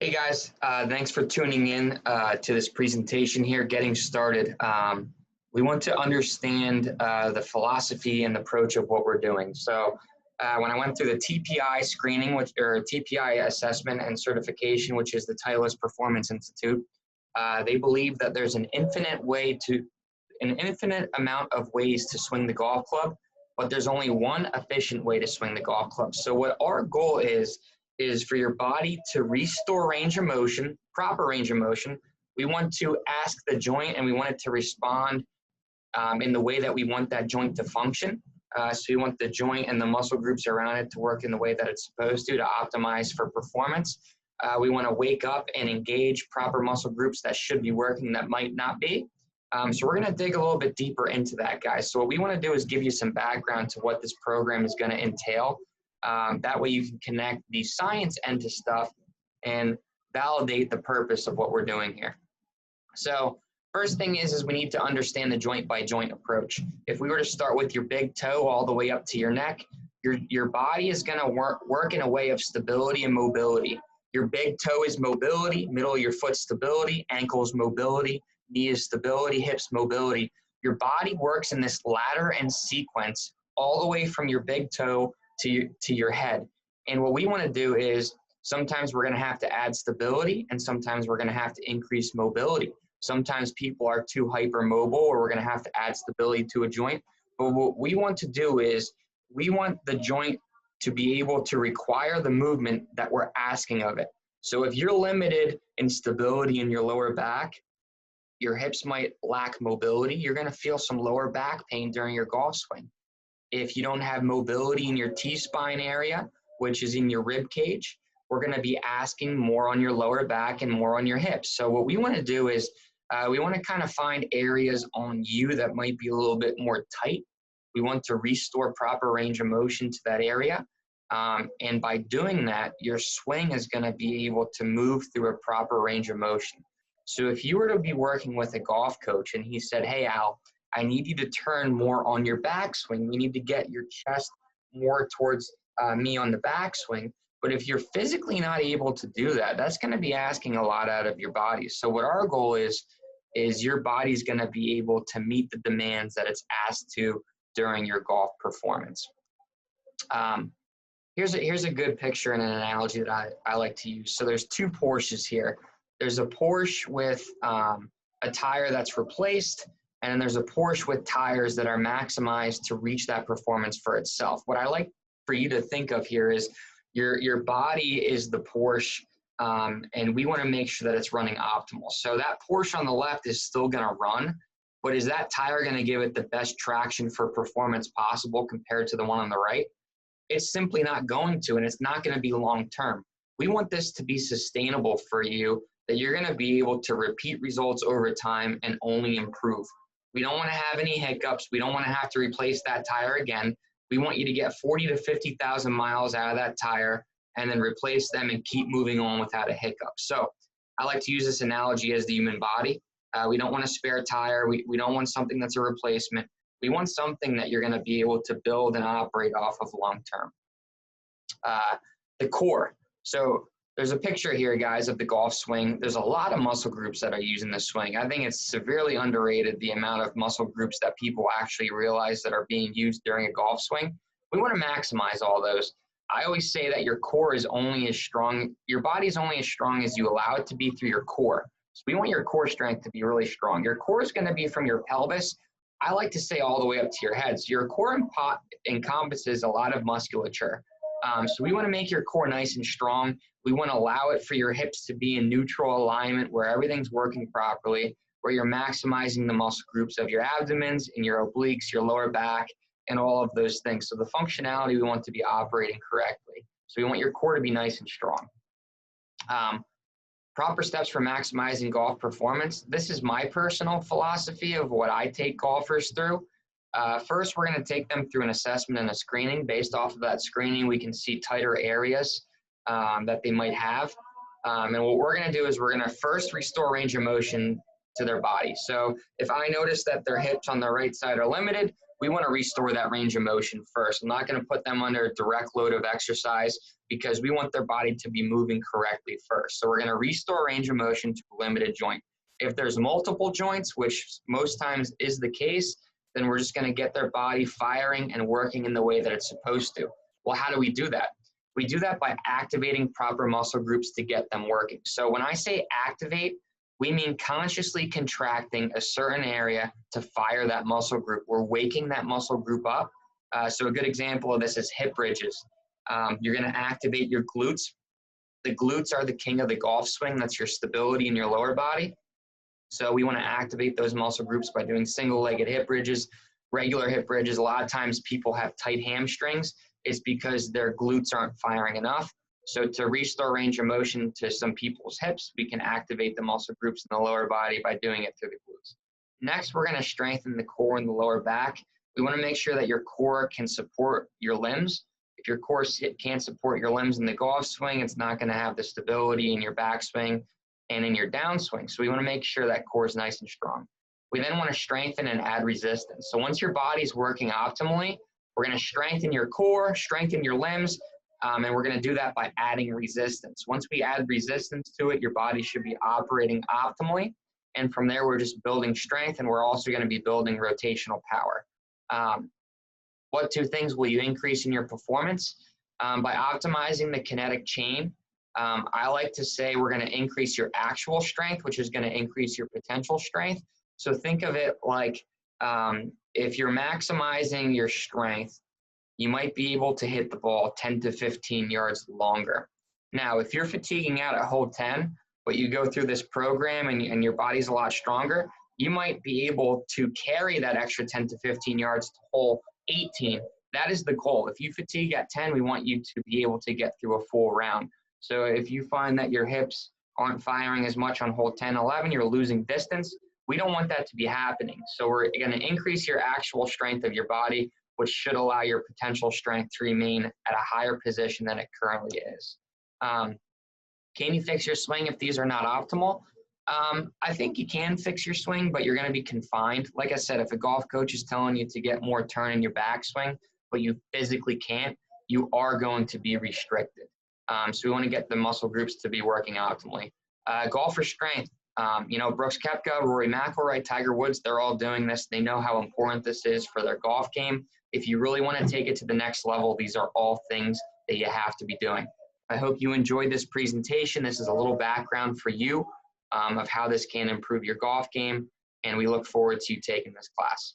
Hey guys, thanks for tuning in to this presentation here, getting started. We want to understand the philosophy and approach of what we're doing. So when I went through the TPI screening, or TPI assessment and certification, which is the Titleist Performance Institute, they believe that there's an infinite amount of ways to swing the golf club, but there's only one efficient way to swing the golf club. So what our goal is for your body to restore range of motion, proper range of motion. We want to ask the joint and we want it to respond in the way that we want that joint to function. So we want the joint and the muscle groups around it to work in the way that it's supposed to optimize for performance. We want to wake up and engage proper muscle groups that should be working that might not be. So we're going to dig a little bit deeper into that, guys. So what we want to do is give you some background to what this program is going to entail. That way you can connect the science end to stuff and validate the purpose of what we're doing here. So first thing is we need to understand the joint by joint approach. If we were to start with your big toe all the way up to your neck, your body is going to work in a way of stability and mobility. Your big toe is mobility, middle of your foot stability, ankles mobility, knee is stability, hips mobility. Your body works in this ladder and sequence all the way from your big toe to your head. And what we want to do is sometimes we're going to have to add stability and sometimes we're going to have to increase mobility. Sometimes people are too hypermobile or we're going to have to add stability to a joint. But what we want to do is we want the joint to be able to require the movement that we're asking of it. So if you're limited in stability in your lower back, your hips might lack mobility. You're going to feel some lower back pain during your golf swing. If you don't have mobility in your T-spine area, which is in your rib cage, we're going to be asking more on your lower back and more on your hips. So what we want to do is we want to kind of find areas on you that might be a little bit more tight. We want to restore proper range of motion to that area. And by doing that, your swing is going to be able to move through a proper range of motion. So if you were to be working with a golf coach and he said, hey, Al, I need you to turn more on your backswing. We need to get your chest more towards me on the backswing. But if you're physically not able to do that, that's going to be asking a lot out of your body. So what our goal is your body's going to be able to meet the demands that it's asked to during your golf performance. Here's a good picture and an analogy that I like to use. So there's two Porsches here. There's a Porsche with a tire that's replaced, and then there's a Porsche with tires that are maximized to reach that performance for itself. What I like for you to think of here is your body is the Porsche, and we want to make sure that it's running optimal. So that Porsche on the left is still going to run, but is that tire going to give it the best traction for performance possible compared to the one on the right? It's simply not going to, and it's not going to be long-term. We want this to be sustainable for you, that you're going to be able to repeat results over time and only improve. We don't want to have any hiccups. We don't want to have to replace that tire again. We want you to get 40 to 50,000 miles out of that tire and then replace them and keep moving on without a hiccup. So I like to use this analogy as the human body. We don't want a spare tire. We don't want something that's a replacement. We want something that you're going to be able to build and operate off of long term. The core. So there's a picture here, guys, of the golf swing. There's a lot of muscle groups that are using the swing. I think it's severely underrated, the amount of muscle groups that people actually realize that are being used during a golf swing. We want to maximize all those. I always say that your core is only as strong, your body is only as strong as you allow it to be through your core. So we want your core strength to be really strong. Your core is going to be from your pelvis, I like to say all the way up to your head. So your core encompasses a lot of musculature. So we want to make your core nice and strong. We want to allow it for your hips to be in neutral alignment where everything's working properly, where you're maximizing the muscle groups of your abdomens and your obliques, your lower back, and all of those things. So the functionality we want to be operating correctly. So we want your core to be nice and strong. Proper steps for maximizing golf performance. This is my personal philosophy of what I take golfers through. First, we're going to take them through an assessment and a screening. Based off of that screening, we can see tighter areas that they might have. And what we're going to do is we're going to first restore range of motion to their body. So if I notice that their hips on the right side are limited, we want to restore that range of motion first. I'm not going to put them under a direct load of exercise because we want their body to be moving correctly first. So we're going to restore range of motion to a limited joint. If there's multiple joints, which most times is the case, then we're just going to get their body firing and working in the way that it's supposed to. Well, how do we do that? We do that by activating proper muscle groups to get them working. So when I say activate, we mean consciously contracting a certain area to fire that muscle group. We're waking that muscle group up. So a good example of this is hip bridges. You're going to activate your glutes. The glutes are the king of the golf swing. That's your stability in your lower body. So we want to activate those muscle groups by doing single-legged hip bridges, regular hip bridges. A lot of times people have tight hamstrings. It's because their glutes aren't firing enough. So to restore range of motion to some people's hips, we can activate the muscle groups in the lower body by doing it through the glutes. Next, we're going to strengthen the core and the lower back. We want to make sure that your core can support your limbs. If your core can't support your limbs in the golf swing, it's not going to have the stability in your backswing and in your downswing. So we want to make sure that core is nice and strong. We then want to strengthen and add resistance. So once your body's working optimally, we're going to strengthen your core, strengthen your limbs, and we're going to do that by adding resistance. Once we add resistance to it, your body should be operating optimally. And from there, we're just building strength, and we're also going to be building rotational power. What two things will you increase in your performance? By optimizing the kinetic chain, I like to say we're going to increase your actual strength, which is going to increase your potential strength. So think of it like if you're maximizing your strength, you might be able to hit the ball 10 to 15 yards longer. Now, if you're fatiguing out at hole 10, but you go through this program and your body's a lot stronger, you might be able to carry that extra 10 to 15 yards to hole 18. That is the goal. If you fatigue at 10, we want you to be able to get through a full round. So if you find that your hips aren't firing as much on hole 10, 11, you're losing distance, we don't want that to be happening. So we're going to increase your actual strength of your body, which should allow your potential strength to remain at a higher position than it currently is. Can you fix your swing if these are not optimal? I think you can fix your swing, but you're going to be confined. Like I said, if a golf coach is telling you to get more turn in your backswing, but you physically can't, you are going to be restricted. So we want to get the muscle groups to be working optimally. Golf for strength. Brooks Koepka, Rory McIlroy, Tiger Woods, they're all doing this. They know how important this is for their golf game. If you really want to take it to the next level, these are all things that you have to be doing. I hope you enjoyed this presentation. This is a little background for you of how this can improve your golf game, and we look forward to you taking this class.